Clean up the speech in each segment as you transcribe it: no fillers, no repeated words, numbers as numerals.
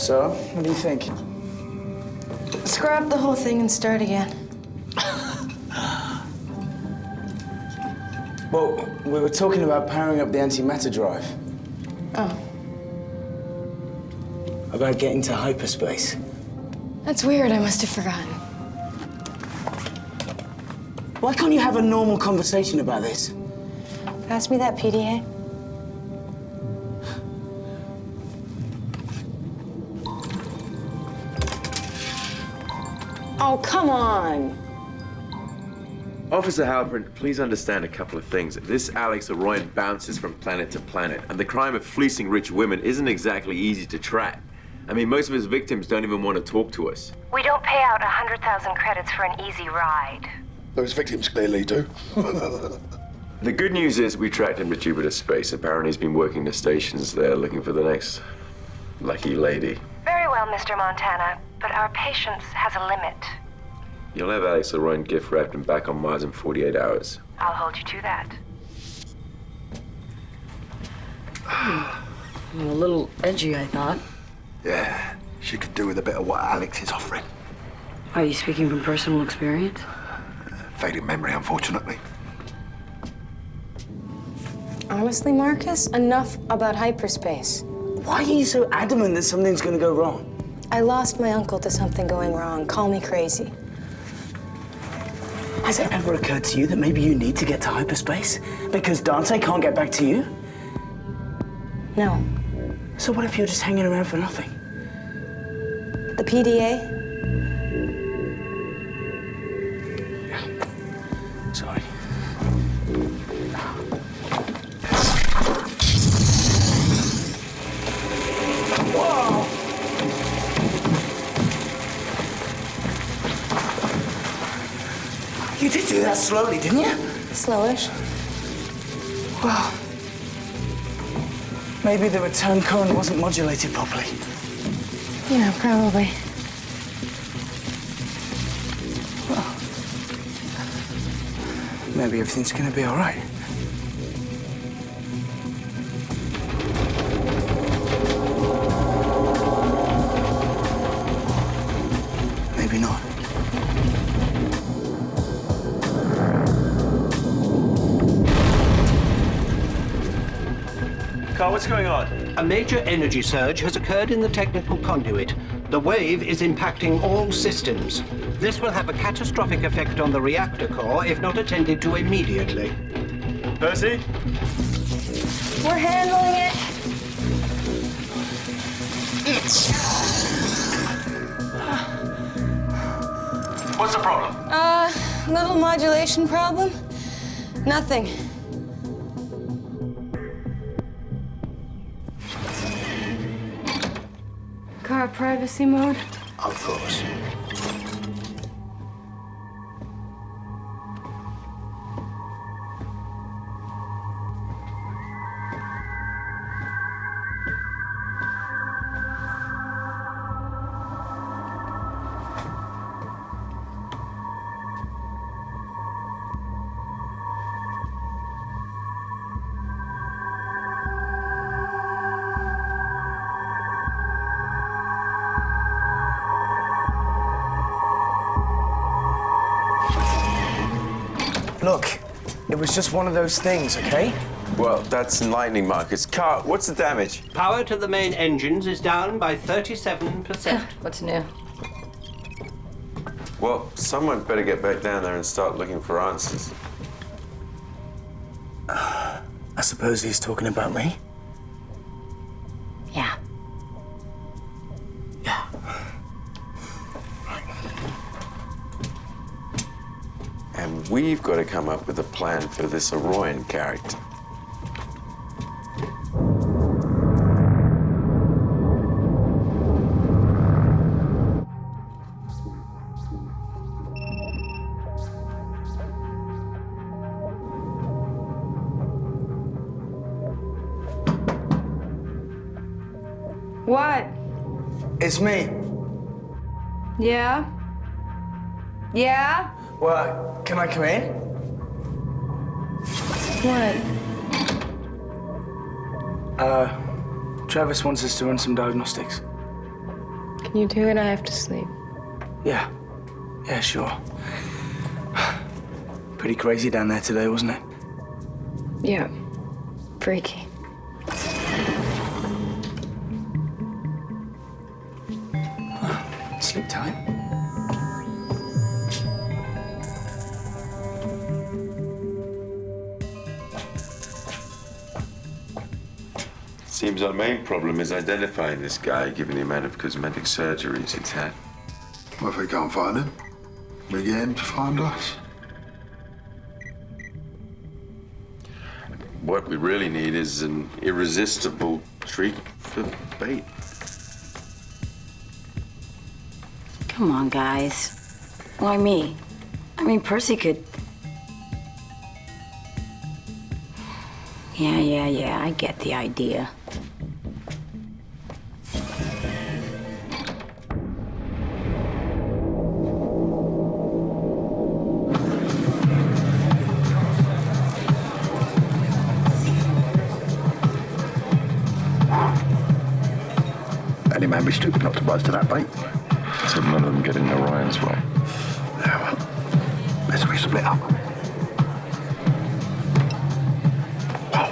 So, what do you think? Scrap the whole thing and start again. Well, we were talking about powering up the antimatter drive. Oh. About getting to hyperspace. That's weird. I must have forgotten. Why can't you have a normal conversation about this? Pass me that PDA. Oh, come on. Officer Halpern, please understand a couple of things. This Alex Arroyan bounces from planet to planet, and the crime of fleecing rich women isn't exactly easy to track. I mean, most of his victims don't even want to talk to us. We don't pay out 100,000 credits for an easy ride. Those victims clearly do. The good news is we tracked him to Jupiter Space. Apparently he's been working the stations there looking for the next lucky lady. Very well, Mr. Montana, but our patience has a limit. You'll have Alex Arroyan gift wrapped and back on Mars in 48 hours. I'll hold you to that. A little edgy, I thought. Yeah, she could do with a bit of what Alex is offering. Are you speaking from personal experience? Fading memory, unfortunately. Honestly, Marcus, enough about hyperspace. Why are you so adamant that something's gonna go wrong? I lost my uncle to something going wrong. Call me crazy. Has it ever occurred to you that maybe you need to get to hyperspace? Because Dante can't get back to you? No. So what if you're just hanging around for nothing? The PDA? Yeah. Sorry. Whoa! You did do that slowly, didn't you? Slowish. Well, maybe the return current wasn't modulated properly. Yeah, probably. Well, maybe everything's gonna be all right. Maybe not. Carl, what's going on? A major energy surge has occurred in the technical conduit. The wave is impacting all systems. This will have a catastrophic effect on the reactor core if not attended to immediately. Percy? We're handling it. What's the problem? Little modulation problem. Nothing. Car privacy mode? Of course. Look, it was just one of those things, okay? Well, that's enlightening, Marcus. Carl, what's the damage? Power to the main engines is down by 37%. What's new? Well, someone better get back down there and start looking for answers. I suppose he's talking about me? Yeah. Yeah. And we've got to come up with a plan for this Arroyan character. What? It's me. Yeah? Yeah? Well, can I come in? What? Travis wants us to run some diagnostics. Can you do it? I have to sleep. Yeah. Yeah, sure. Pretty crazy down there today, wasn't it? Yeah. Freaky. Sleep tight. Seems our main problem is identifying this guy, given the amount of cosmetic surgeries he's had. Well, if we can't find him, we get him to find us. What we really need is an irresistible treat for bait. Come on, guys. Why me? I mean, Percy could... Yeah, I get the idea. Any man be stupid not to rise to that bait. So none of them get in Orion's way. Yeah, well, let's we split up. Wow.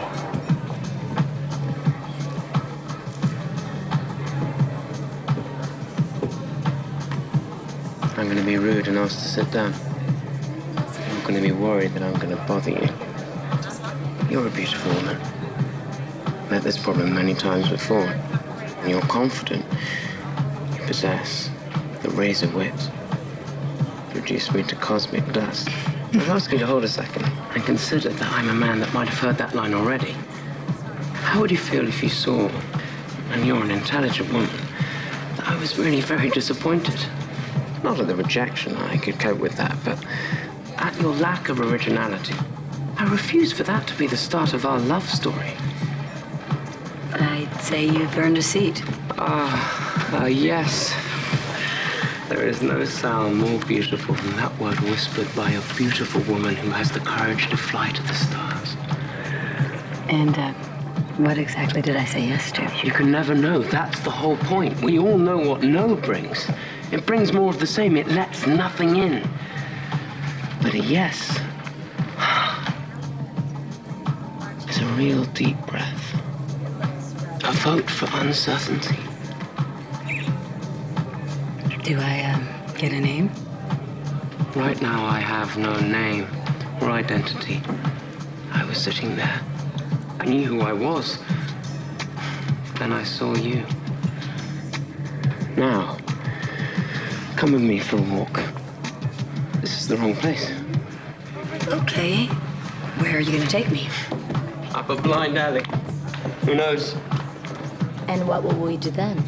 I'm going to be rude and ask to sit down. I'm not going to be worried that I'm going to bother you. You're a beautiful woman. Met this problem many times before. And you're confident. You possess the razor wit. Reduce me to cosmic dust. I'd ask you to hold a second and consider that I'm a man that might have heard that line already. How would you feel if you saw, and you're an intelligent woman, that I was really very disappointed? Not at the rejection, I could cope with that, but at your lack of originality. I refuse for that to be the start of our love story. I'd say you've earned a seat. Yes. There is no sound more beautiful than that word whispered by a beautiful woman who has the courage to fly to the stars. And, what exactly did I say yes to? You can never know. That's the whole point. We all know what no brings. It brings more of the same. It lets nothing in. But a yes is a real deep breath. A vote for uncertainty. Do I, get a name? Right now, I have no name or identity. I was sitting there. I knew who I was. Then I saw you. Now, come with me for a walk. This is the wrong place. Okay. Where are you gonna take me? Up a blind alley. Who knows? And what will we do then?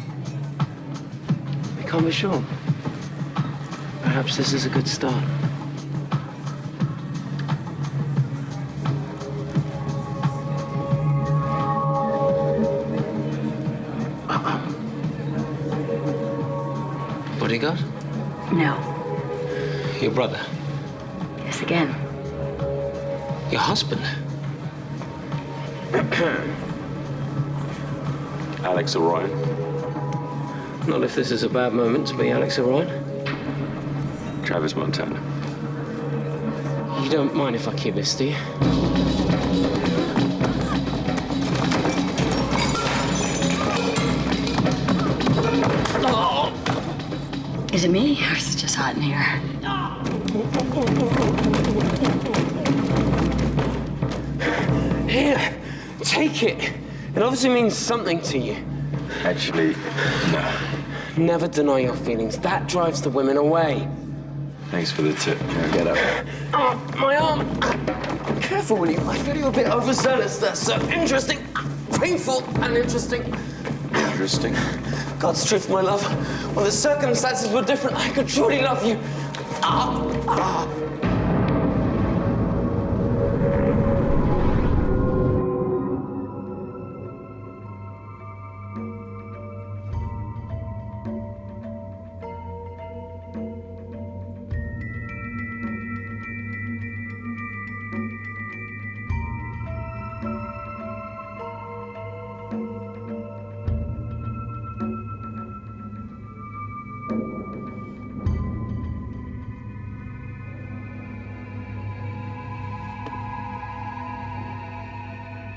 We can't be sure. Perhaps this is a good start. Bodyguard? No. Your brother? Yes, again. Your husband? Alex Orion. Not if this is a bad moment to be Alex Orion. Travis Montana. You don't mind if I keep this, do you? Is it me, or is it just hot in here? Here, take it. It obviously means something to you. Actually, no. Never deny your feelings. That drives the women away. Thanks for the tip. Now get up. Oh, my arm. Careful, will you? I feel you're a bit overzealous. That's so interesting, painful, and interesting. Interesting. God's truth, my love. Well, the circumstances were different. I could truly love you.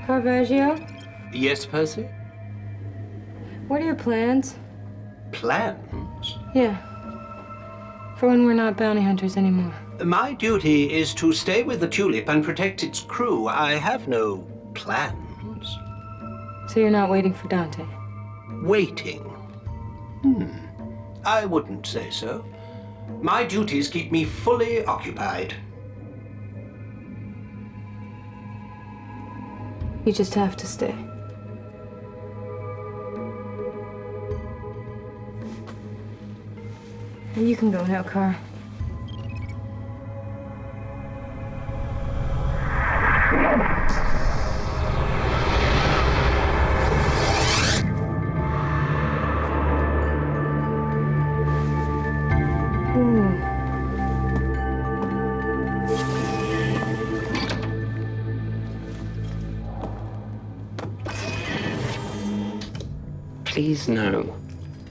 Caravaggio, Yes, Percy? what are your plans? Plans? Yeah. For when we're not bounty hunters anymore. My duty is to stay with the Tulip and protect its crew. I have no plans. So you're not waiting for Dante? Waiting? I wouldn't say so. My duties keep me fully occupied. You just have to stay. You can go now, Car. Please know,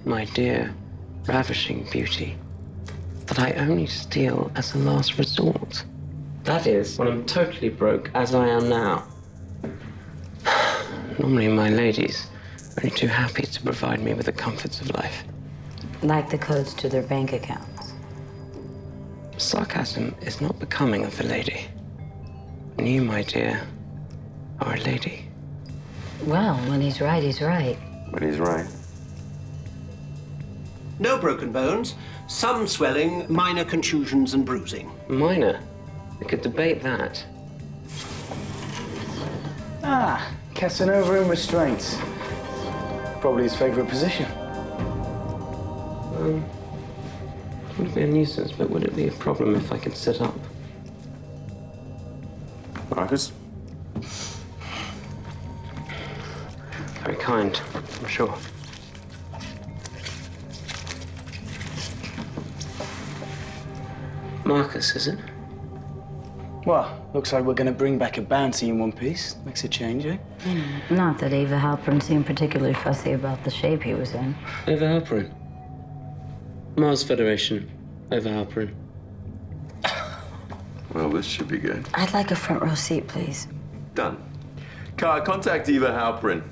my dear, ravishing beauty, that I only steal as a last resort. That is, when I'm totally broke, as I am now. Normally, my ladies are only too happy to provide me with the comforts of life. Like the codes to their bank accounts. Sarcasm is not becoming of a lady. And you, my dear, are a lady. Well, when he's right, he's right. But he's right. No broken bones, some swelling, minor contusions and bruising. Minor? We could debate that. Ah, Casanova in restraints. Probably his favorite position. Wouldn't be a nuisance, but would it be a problem if I could sit up? Marcus? Very kind, I'm sure. Marcus, is it? Well, looks like we're going to bring back a bounty in one piece. Makes a change, eh? Not that Eva Halpern seemed particularly fussy about the shape he was in. Eva Halpern. Mars Federation. Eva Halpern. Well, this should be good. I'd like a front row seat, please. Done. Car, contact Eva Halpern.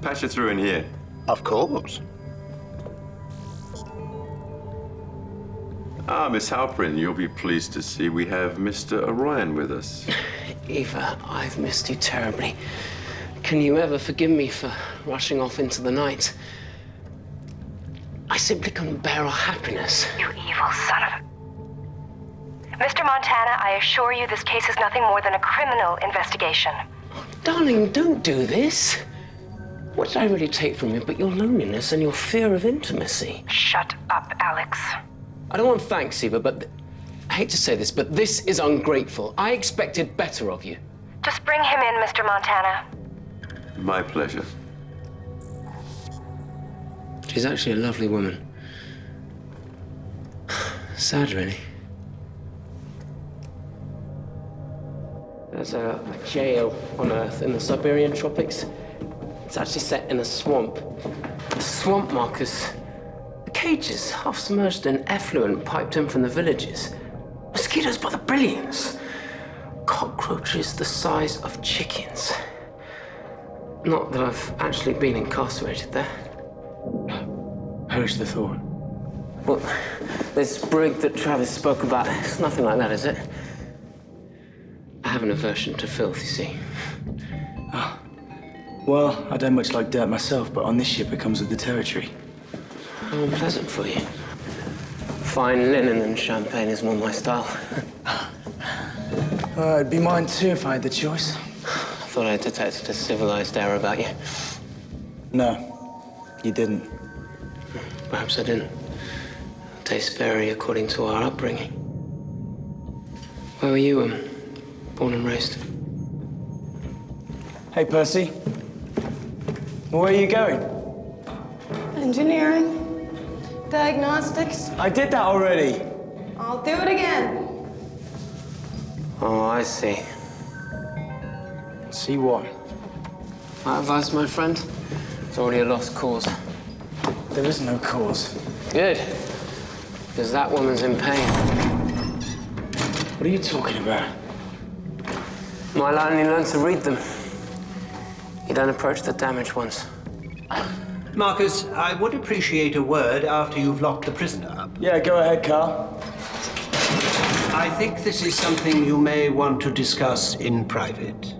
Pass her through in here. Of course. Ah, Miss Halpern, you'll be pleased to see we have Mr. Orion with us. Eva, I've missed you terribly. Can you ever forgive me for rushing off into the night? I simply couldn't bear our happiness. You evil son of a... Mr. Montana, I assure you this case is nothing more than a criminal investigation. Darling, don't do this. What did I really take from you but your loneliness and your fear of intimacy? Shut up, Alex. I don't want thanks, Eva, but I hate to say this, but this is ungrateful. I expected better of you. Just bring him in, Mr. Montana. My pleasure. She's actually a lovely woman. Sad, really. There's a jail on Earth in the Siberian tropics. It's actually set in a swamp. A swamp, Marcus. The cages, half submerged in effluent piped in from the villages. Mosquitoes by the billions. Cockroaches the size of chickens. Not that I've actually been incarcerated there. Perish the thought. Well, this brig that Travis spoke about, it's nothing like that, is it? I have an aversion to filth, you see. Well, I don't much like dirt myself, but on this ship it comes with the territory. How unpleasant for you. Fine linen and champagne is more my style. It'd be mine too if I had the choice. I thought I detected a civilized air about you. No, you didn't. Perhaps I didn't. Tastes vary according to our upbringing. Where were you, born and raised? Hey, Percy. Where are you going? Engineering. Diagnostics. I did that already. I'll do it again. Oh, I see. See what? My advice, my friend? It's already a lost cause. There is no cause. Good. Because that woman's in pain. What are you talking about? Might only learn to read them. You don't approach the damaged ones. Marcus, I would appreciate a word after you've locked the prisoner up. Yeah, go ahead, Carl. I think this is something you may want to discuss in private.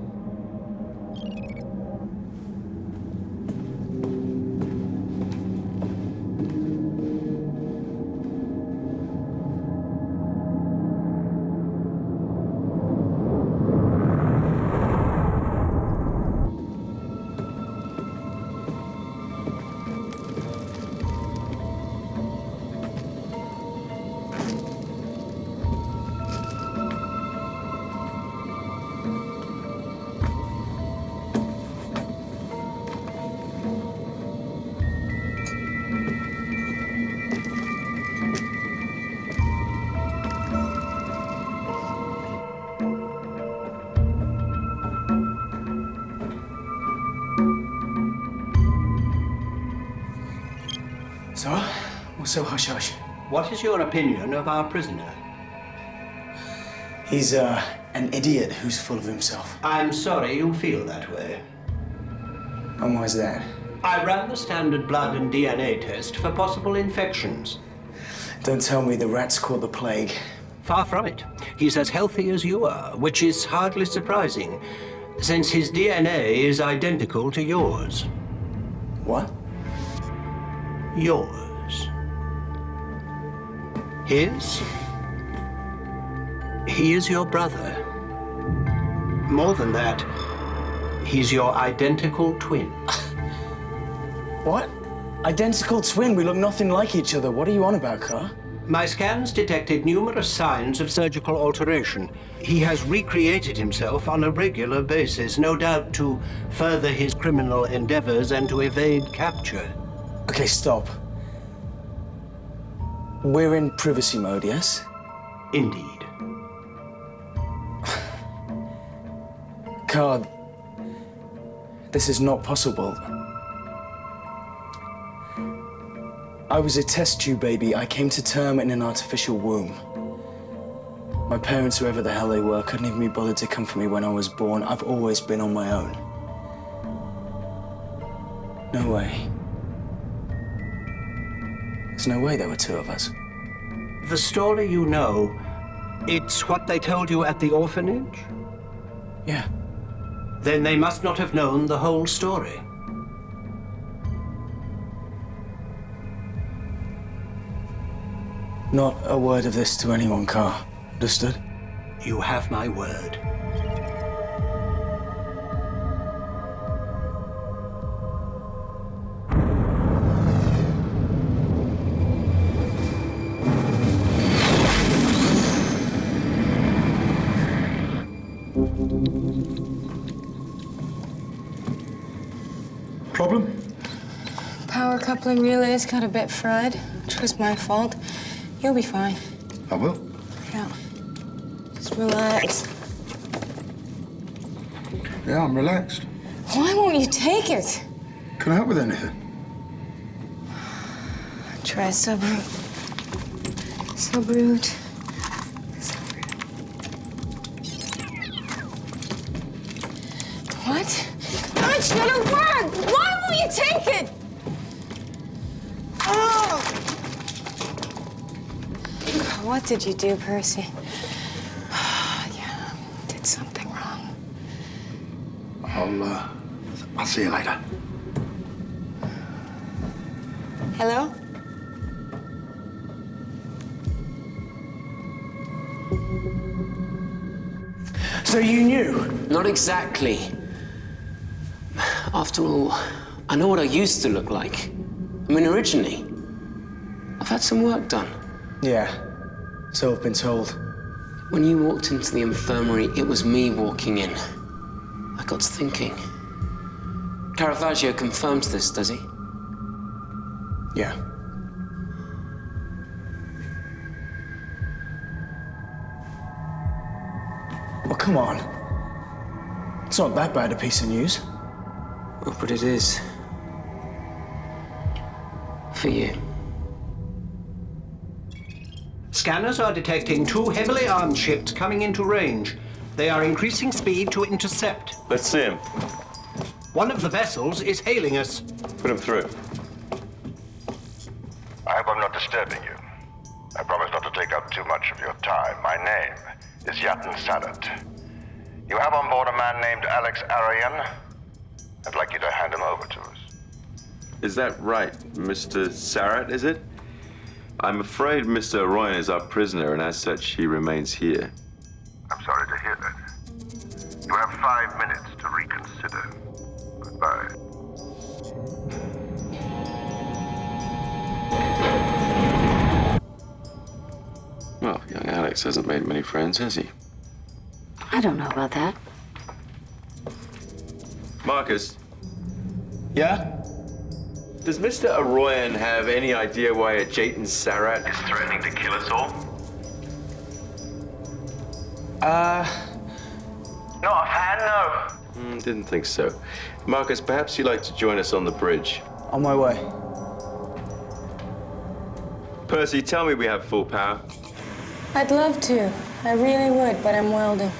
So, what's so hush-hush? What is your opinion of our prisoner? He's, an idiot who's full of himself. I'm sorry you feel that way. And why's that? I ran the standard blood and DNA test for possible infections. Don't tell me the rats caught the plague. Far from it. He's as healthy as you are, which is hardly surprising, since his DNA is identical to yours. What? Yours. His? He is your brother. More than that, he's your identical twin. What? Identical twin? We look nothing like each other. What are you on about, Carl? My scans detected numerous signs of surgical alteration. He has recreated himself on a regular basis, no doubt to further his criminal endeavors and to evade capture. Okay, stop. We're in privacy mode, yes? Indeed. Card, this is not possible. I was a test tube baby. I came to term in an artificial womb. My parents, whoever the hell they were, couldn't even be bothered to come for me when I was born. I've always been on my own. No way. There's no way there were two of us. The story you know, it's what they told you at the orphanage? Yeah. Then they must not have known the whole story. Not a word of this to anyone, Carl. Understood? You have my word. Problem? Power coupling relays got a bit fried, which was my fault. You'll be fine. I will. Yeah. Just relax. Yeah, I'm relaxed. Why won't you take it? Can I help with anything? Try subroot. Subroot. What? That should have worked! Why won't you take it? Oh! What did you do, Percy? Yeah, did something wrong. I'll see you later. Hello? So you knew? Not exactly. After all, I know what I used to look like. I mean, originally, I've had some work done. Yeah. So I've been told. When you walked into the infirmary, it was me walking in. I got to thinking. Caravaggio confirms this, does he? Yeah. Well, come on. It's not that bad a piece of news. Oh, but it is. For you. Scanners are detecting two heavily armed ships coming into range. They are increasing speed to intercept. Let's see him. One of the vessels is hailing us. Put him through. I hope I'm not disturbing you. I promise not to take up too much of your time. My name is Yatan Sadat. You have on board a man named Alex Arian. I'd like you to hand him over to us. Is that right, Mr. Sarat, is it? I'm afraid Mr. Royan is our prisoner, and as such, he remains here. I'm sorry to hear that. You have 5 minutes to reconsider. Goodbye. Well, young Alex hasn't made many friends, has he? I don't know about that. Marcus, Yeah? does Mr. Arroyan have any idea why a Jayton Sarat Is threatening to kill us all? Not offhand, no. Didn't think so. Marcus, perhaps you'd like to join us on the bridge. On my way. Percy, tell me we have full power. I'd love to. I really would, but I'm welding.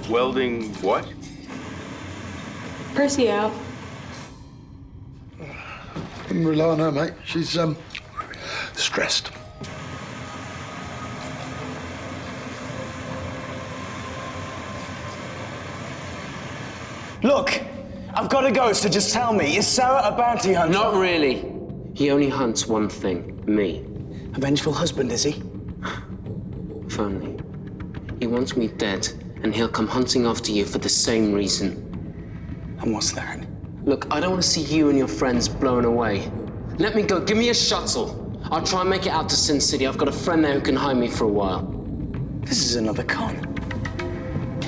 Welding what? Percy out. Couldn't rely on her, mate. She's, stressed. Look, I've got to go, so just tell me, is Sarah a bounty hunter? Not really. He only hunts one thing, me. A vengeful husband, is he? If only. He wants me dead, and he'll come hunting after you for the same reason. And what's that? Look, I don't want to see you and your friends blown away. Let me go. Give me a shuttle. I'll try and make it out to Sin City. I've got a friend there who can hide me for a while. This is another con.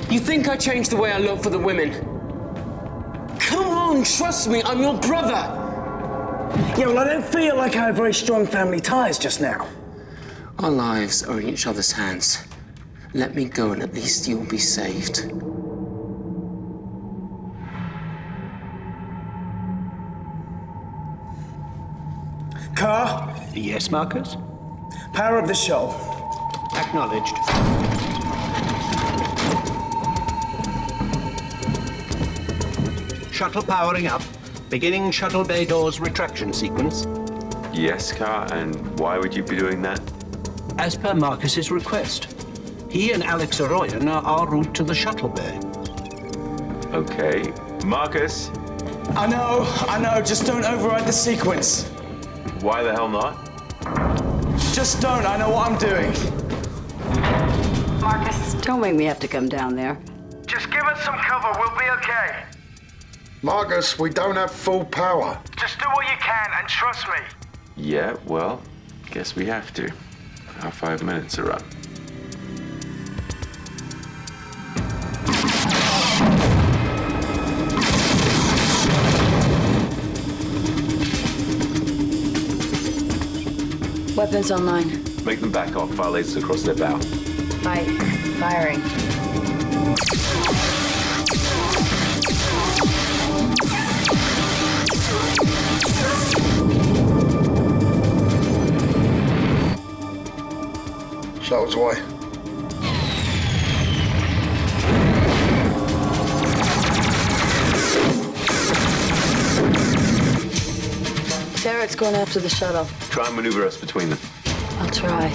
You think I changed the way I look for the women? Come on, trust me, I'm your brother. Yeah, well, I don't feel like I have very strong family ties just now. Our lives are in each other's hands. Let me go and at least you'll be saved. Car, Yes, Marcus? power up the shuttle. Acknowledged. Shuttle powering up. Beginning shuttle bay doors retraction sequence. Yes, Car, and why would you be doing that? As per Marcus's request. He and Alex Arroyan are en route to the shuttle bay. Okay. Marcus, I know, just don't override the sequence. why the hell not? Just don't, I know what I'm doing. Marcus, don't make me have to come down there. Just give us some cover, we'll be okay. Marcus, we don't have full power. Just do what you can and trust me. Yeah, well, guess we have to. Our 5 minutes are up. Weapons online. Make them back off, fire lasers across their bow. Firing. Shuttle's away. Sarah's going after the shuttle. Try and maneuver us between them. I'll try.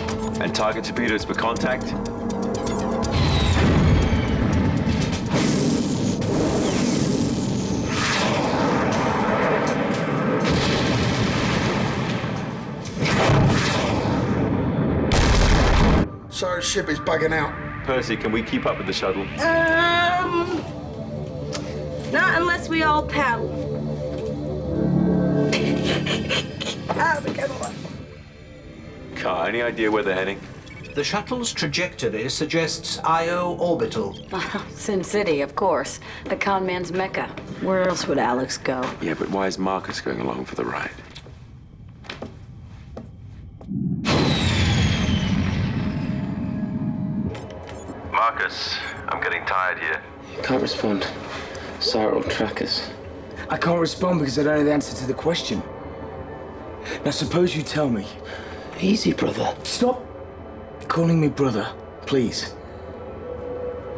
And target torpedoes for contact. Sarah's ship is bugging out. Percy, can we keep up with the shuttle? Not unless we all paddle. Car, any idea where they're heading? The shuttle's trajectory suggests Io orbital. Sin City, of course. The con man's mecca. Where else would Alex go? Yeah, but why is Marcus going along for the ride? Marcus, I'm getting tired here. Can't respond. Sarah will track us. I can't respond because I don't know the answer to the question. Now, suppose you tell me. Easy, brother. Stop calling me brother, please.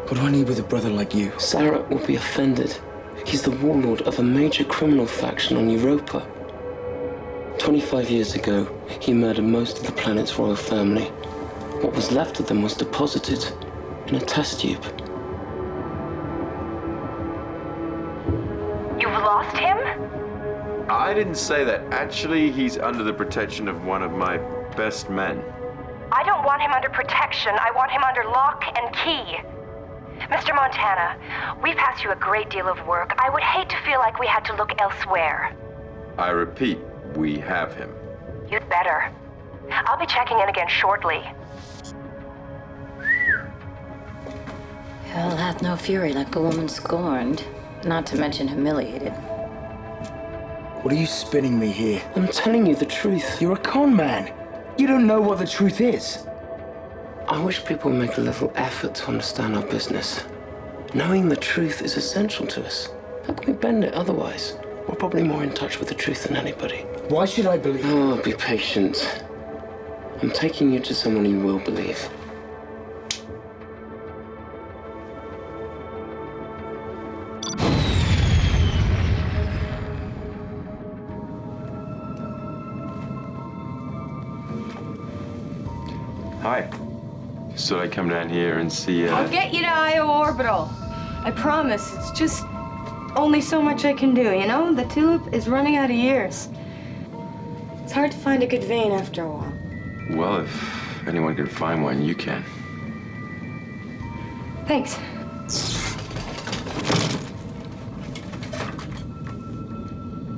What do I need with a brother like you? Sarah will be offended. He's the warlord of a major criminal faction on Europa. 25 years ago, he murdered most of the planet's royal family. What was left of them was deposited in a test tube. You've lost him? I didn't say that. Actually, he's under the protection of one of my best men. I don't want him under protection. I want him under lock and key. Mr. Montana, we've asked you a great deal of work. I would hate to feel like we had to look elsewhere. I repeat, we have him. You'd better. I'll be checking in again shortly. Hell hath no fury like a woman scorned, not to mention humiliated. What are you spinning me here? I'm telling you the truth. You're a con man. You don't know what the truth is. I wish people would make a little effort to understand our business. Knowing the truth is essential to us. How can we bend it otherwise? We're probably more in touch with the truth than anybody. Why should I believe? Oh, be patient. I'm taking you to someone you will believe. Hi. Just thought I'd come down here and see, I'll get you to IO Orbital. I promise. It's just only so much I can do, you know? The tulip is running out of years. It's hard to find a good vein after a while. Well, if anyone can find one, you can. Thanks.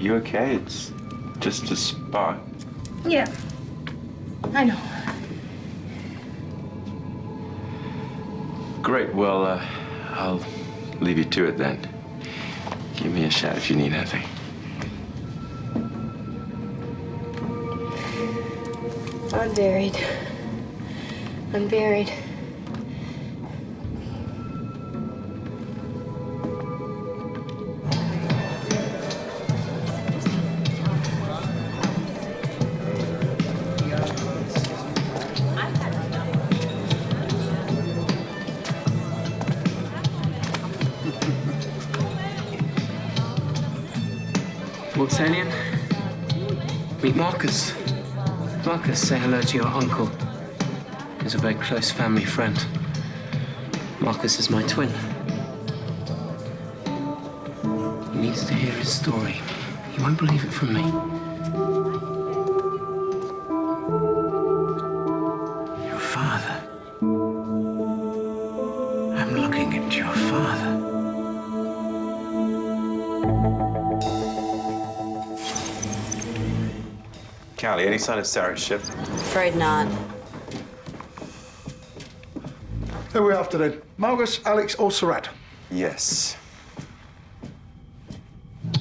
You okay? It's just a spot. Yeah. I know. Great. Well, I'll leave you to it then. Give me a shout if you need anything. I'm buried. I'm buried. What's alien? Meet Marcus. Marcus, say hello to your uncle. He's a very close family friend. Marcus is my twin. He needs to hear his story. He won't believe it from me. Your father. I'm looking at your father. Callie, any sign of Sarah's ship? Afraid not. Who are we after then? Marcus, Alex, or Surratt? Yes.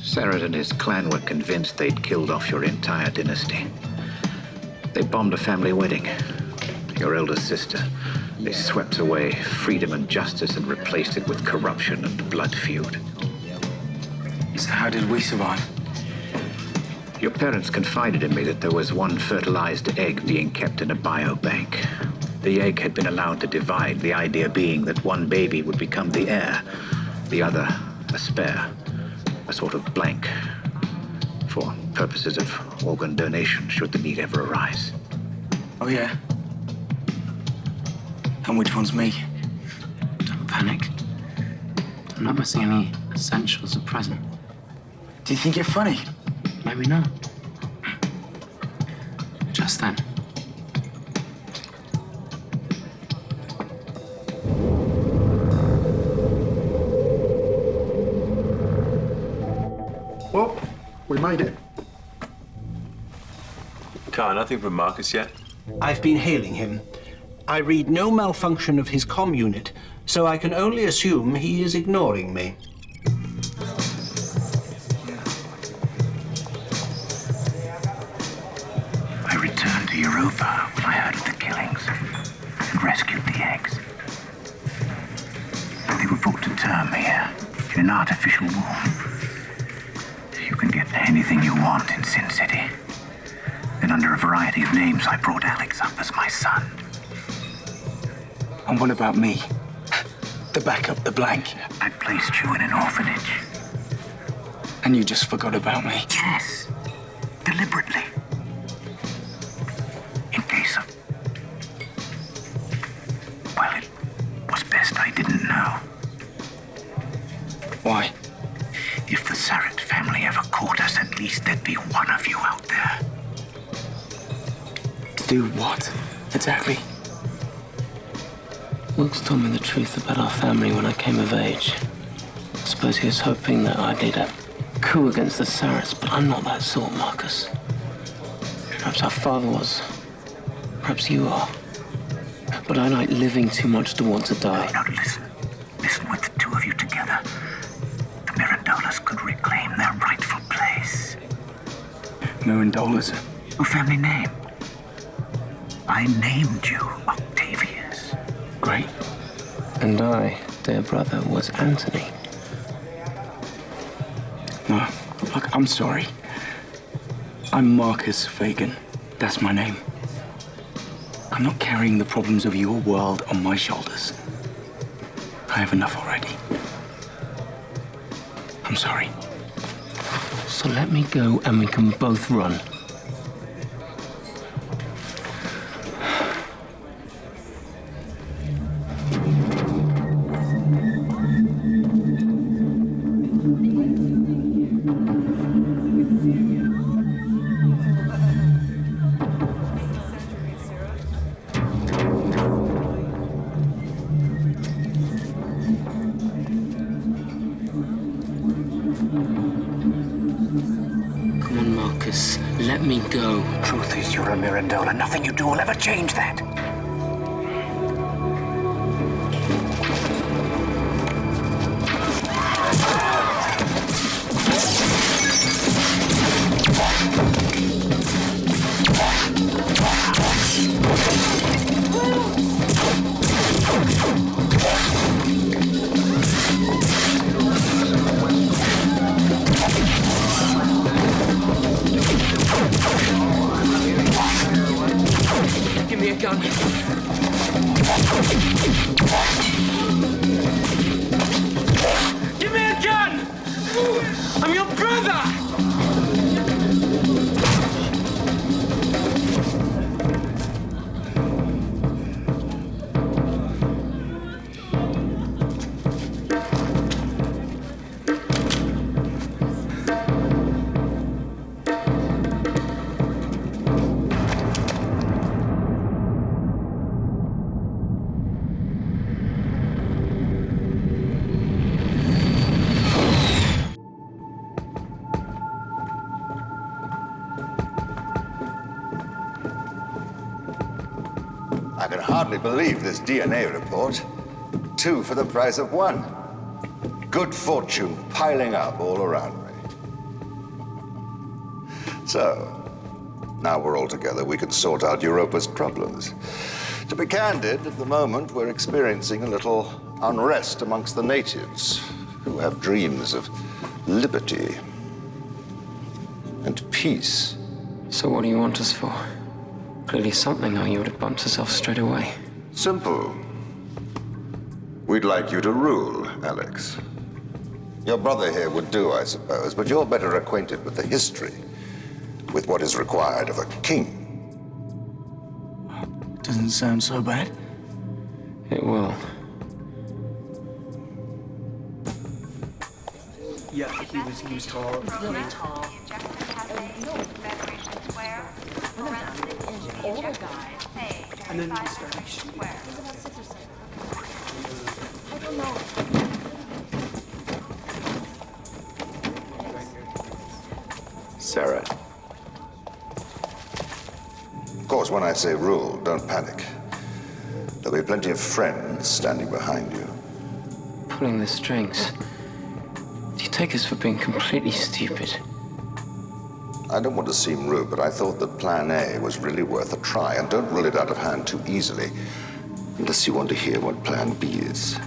Sarah and his clan were convinced they'd killed off your entire dynasty. They bombed a family wedding. Your elder sister. They swept away freedom and justice and replaced it with corruption and blood feud. So how did we survive? Your parents confided in me that there was one fertilized egg being kept in a biobank. The egg had been allowed to divide, the idea being that one baby would become the heir, the other a spare, a sort of blank, for purposes of organ donation should the need ever arise. Oh, yeah? And which one's me? Don't panic. I'm not missing any essentials at present. Do you think you're funny? Maybe not. Just then. Well, we made it. Carl, nothing from Marcus yet? I've been hailing him. I read no malfunction of his comm unit, so I can only assume he is ignoring me. I returned to Europa when I heard of the killings and rescued the eggs. They were brought to term here in an artificial womb. You can get anything you want in Sin City. Then under a variety of names, I brought Alex up as my son. And what about me? The backup, the blank. I placed you in an orphanage. And you just forgot about me? Yes. Deliberately. In case of... Well, it was best I didn't know. Why? If the Sarrett family ever caught us, at least there'd be one of you out there. To do what, exactly? Wilkes told me the truth about our family when I came of age. I suppose he was hoping that I'd lead a coup against the Sarretts, but I'm not that sort, Marcus. Perhaps our father was. Perhaps you are. But I like living too much to want to die. No, listen. Listen, with the two of you together, the Mirandolas could reclaim their rightful place. Mirandolas? Your family name. I named you Octavius. Great. And I, their brother, was Anthony. No, look, I'm sorry. I'm Marcus Fagan. That's my name. I'm not carrying the problems of your world on my shoulders. I have enough already. I'm sorry. So let me go and we can both run. Let me go. Truth is, you're a Mirandola. Nothing you do will ever change that. Give me a gun. Give me a gun! I'm your brother! I can hardly believe this DNA report. 2 for the price of 1. Good fortune piling up all around me. So, now we're all together, we can sort out Europa's problems. To be candid, at the moment, we're experiencing a little unrest amongst the natives who have dreams of liberty and peace. So what do you want us for? Clearly something, or you would have bumped us off straight away. Simple. We'd like you to rule, Alex. Your brother here would do, I suppose, but you're better acquainted with the history, with what is required of a king. Doesn't sound so bad. It will. Yeah, he was tall. Really tall. Older guy. And then he started shooting. He's about 6 or 7. I don't know. Sarah. Of course, when I say rule, don't panic. There'll be plenty of friends standing behind you. Pulling the strings. Do you take us for being completely stupid? I don't want to seem rude, but I thought that Plan A was really worth a try, and don't rule it out of hand too easily, unless you want to hear what Plan B is.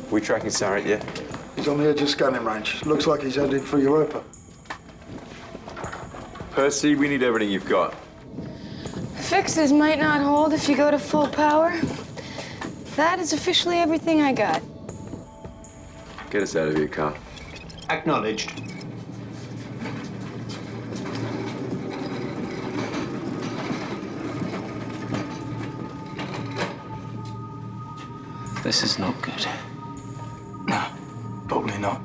We tracking Sarrett yet? He's on the edge of scanning range. Looks like he's heading for Europa. Percy, we need everything you've got. Fixes might not hold if you go to full power. That is officially everything I got. Get us out of here, Carl. Acknowledged. This is not good. No, probably not.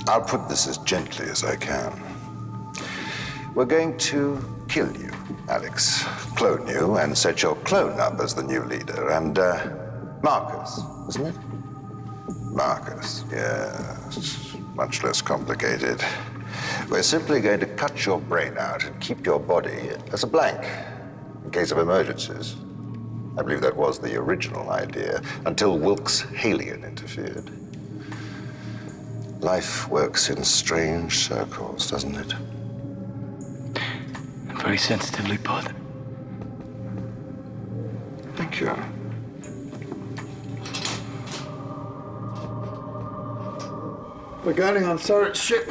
I'll put this as gently as I can. We're going to kill you, Alex. Clone you and set your clone up as the new leader. And, Marcus, isn't it? Marcus, yes. Much less complicated. We're simply going to cut your brain out and keep your body as a blank in case of emergencies. I believe that was the original idea, until Wilkes Halion interfered. Life works in strange circles, doesn't it? Very sensitively put. Thank you. We're gaining on Surratt's ship,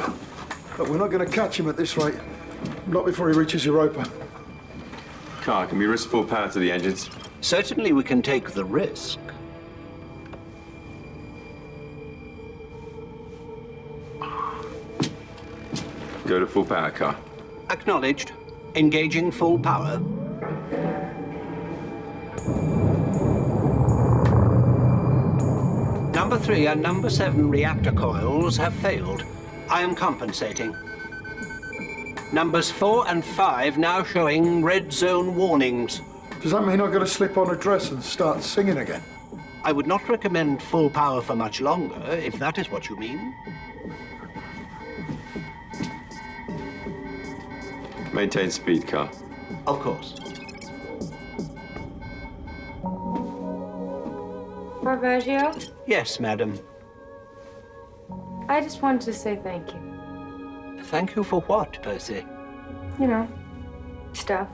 but we're not going to catch him at this rate. Not before he reaches Europa. Carl, can we risk full power to the engines? Certainly we can take the risk. Go to full power, Carl. Acknowledged. Engaging full power. Number 3 and number 7 reactor coils have failed. I am compensating. Numbers 4 and 5 now showing red zone warnings. Does that mean I've got to slip on a dress and start singing again? I would not recommend full power for much longer, if that is what you mean. Maintain speed, Carl. Of course. Barbaggio, Yes, madam. I just wanted to say thank you. Thank you for what, Percy? You know, stuff.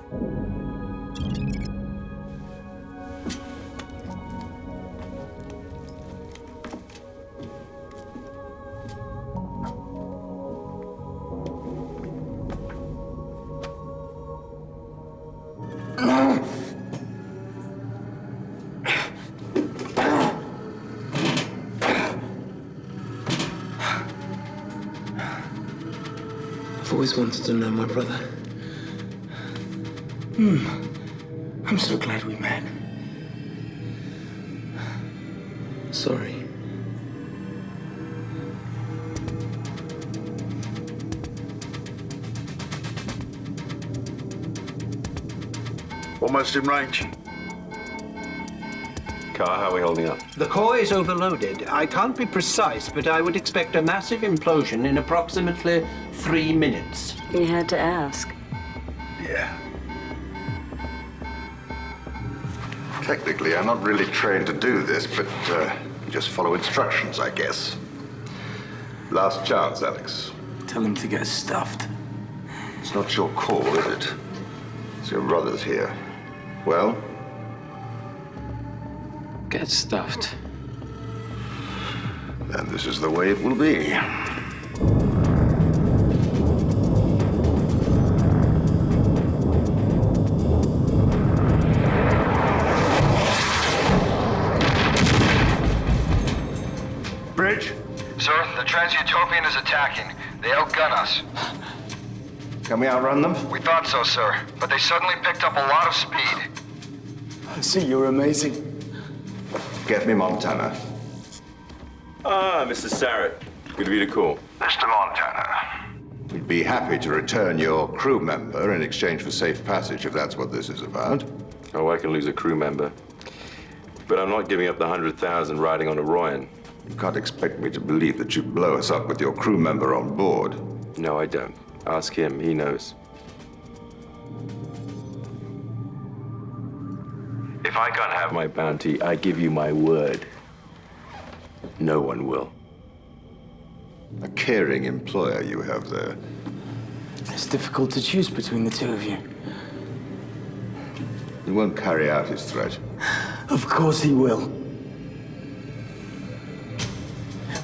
I've always wanted to know my brother. I'm so glad we met. Sorry. Almost in range. Carl, how are we holding up? The core is overloaded. I can't be precise, but I would expect a massive implosion in approximately 3 minutes. You had to ask. Yeah. Technically, I'm not really trained to do this, but just follow instructions, I guess. Last chance, Alex. Tell him to get stuffed. It's not your call, is it? It's your brother's here. Well? Get stuffed. And this is the way it will be. Bridge? Sir, the Trans-Utopian is attacking. They outgun us. Can we outrun them? We thought so, sir, but they suddenly picked up a lot of speed. I see, you're amazing. Get me Montana. Ah, Mr. Starrett. Good of you to call. Mr. Montana. We'd be happy to return your crew member in exchange for safe passage, if that's what this is about. Oh, I can lose a crew member. But I'm not giving up the 100,000 riding on Orion. You can't expect me to believe that you'd blow us up with your crew member on board. No, I don't. Ask him. He knows. If I can't have my bounty, I give you my word. No one will. A caring employer you have there. It's difficult to choose between the two of you. He won't carry out his threat. Of course he will.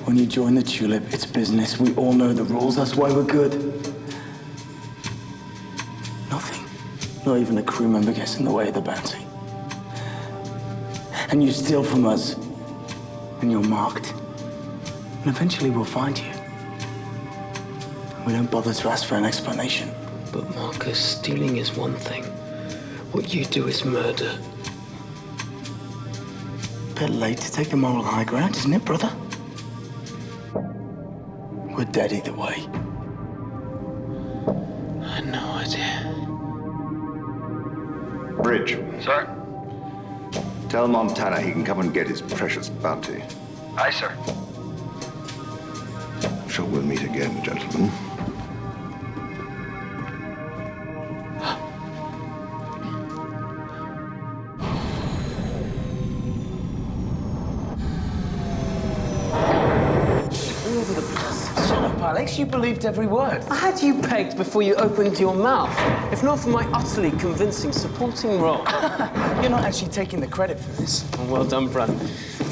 When you join the Tulip, it's business. We all know the rules. That's why we're good. Nothing Not even a crew member gets in the way of the bounty. And you steal from us, and you're marked. And eventually we'll find you. We don't bother to ask for an explanation. But Marcus, stealing is one thing. What you do is murder. Bit late to take the moral high ground, isn't it, brother? We're dead either way. I had no idea. Bridge. Sir? Tell Montana he can come and get his precious bounty. Aye, sir. I'm sure we'll meet again, gentlemen. All over the place. Shut up, Alex. You believed every word. I had you pegged before you opened your mouth. If not for my utterly convincing supporting role. You're not actually taking the credit for this. Oh, well done, Brad.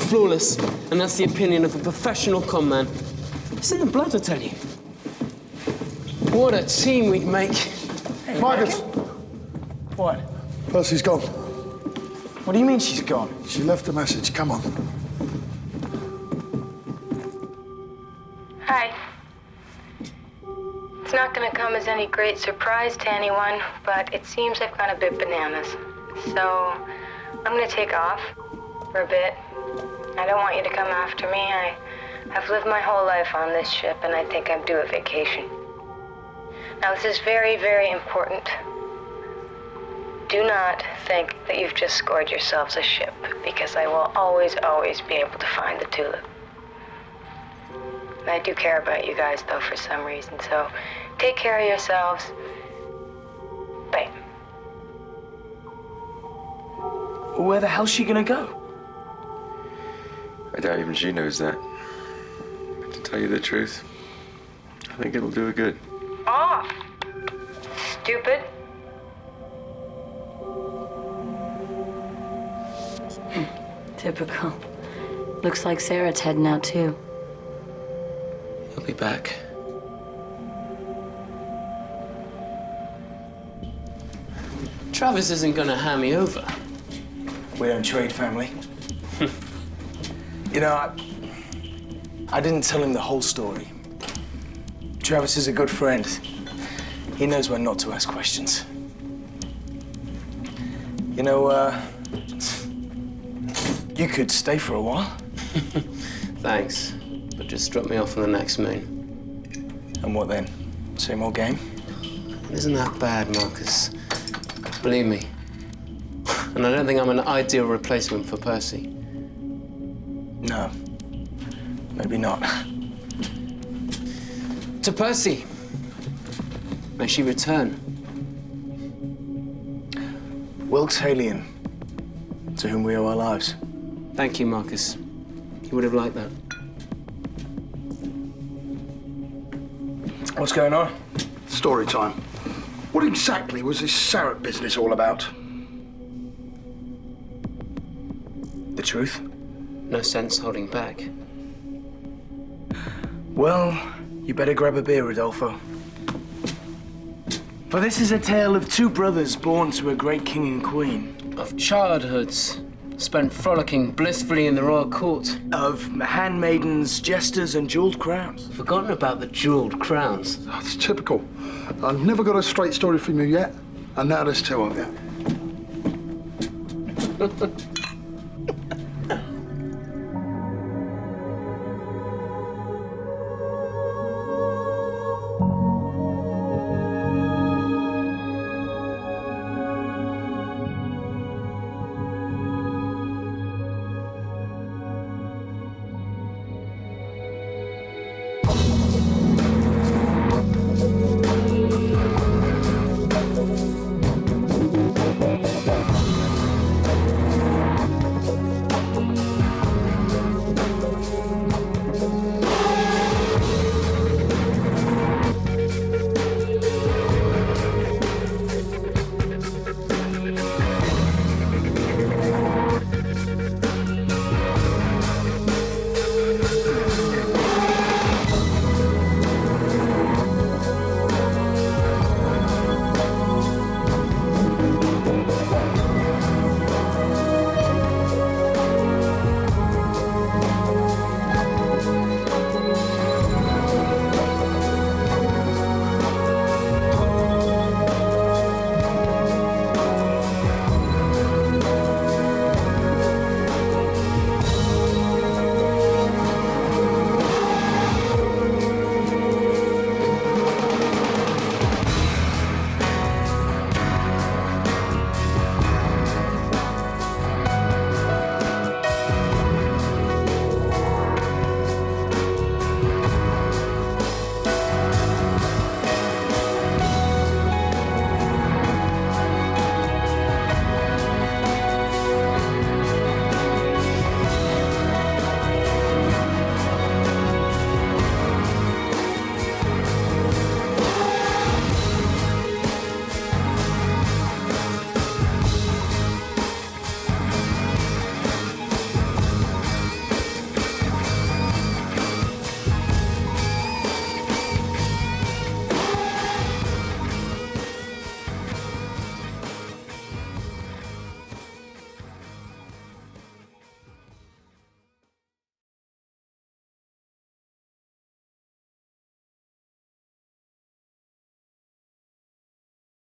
Flawless. And that's the opinion of a professional con man. It's in the blood, I tell you. What a team we'd make. Hey, Marcus, what? Percy's gone. What do you mean she's gone? She left a message. Come on. Hi. It's not gonna come as any great surprise to anyone, but it seems I've gone a bit bananas. So I'm gonna take off for a bit. I don't want you to come after me. I've lived my whole life on this ship, and I think I'm due a vacation. Now, this is very, very important. Do not think that you've just scored yourselves a ship, because I will always, always be able to find the tulip. And I do care about you guys, though, for some reason, so take care of yourselves. Bye. Where the hell's she gonna go? I doubt even she knows that. But to tell you the truth, I think it'll do her good. Off! Stupid. Typical. Looks like Sarah's heading out, too. He'll be back. Travis isn't gonna hand me over. We don't trade, family. You know, I didn't tell him the whole story. Travis is a good friend. He knows when not to ask questions. You know, you could stay for a while. Thanks, but just drop me off on the next moon. And what then? Same old game? It isn't that bad, Marcus. Believe me. And I don't think I'm an ideal replacement for Percy. No. Maybe not. To Percy. May she return. Wilkes Halion, to whom we owe our lives. Thank you, Marcus. You would have liked that. What's going on? Story time. What exactly was this Sarah business all about? The truth? No sense holding back. Well, you better grab a beer, Rodolfo. For this is a tale of two brothers born to a great king and queen. Of childhoods spent frolicking blissfully in the royal court. Of handmaidens, jesters, and jeweled crowns. Forgotten about the jeweled crowns. That's typical. I've never got a straight story from you yet, and now there's two of you.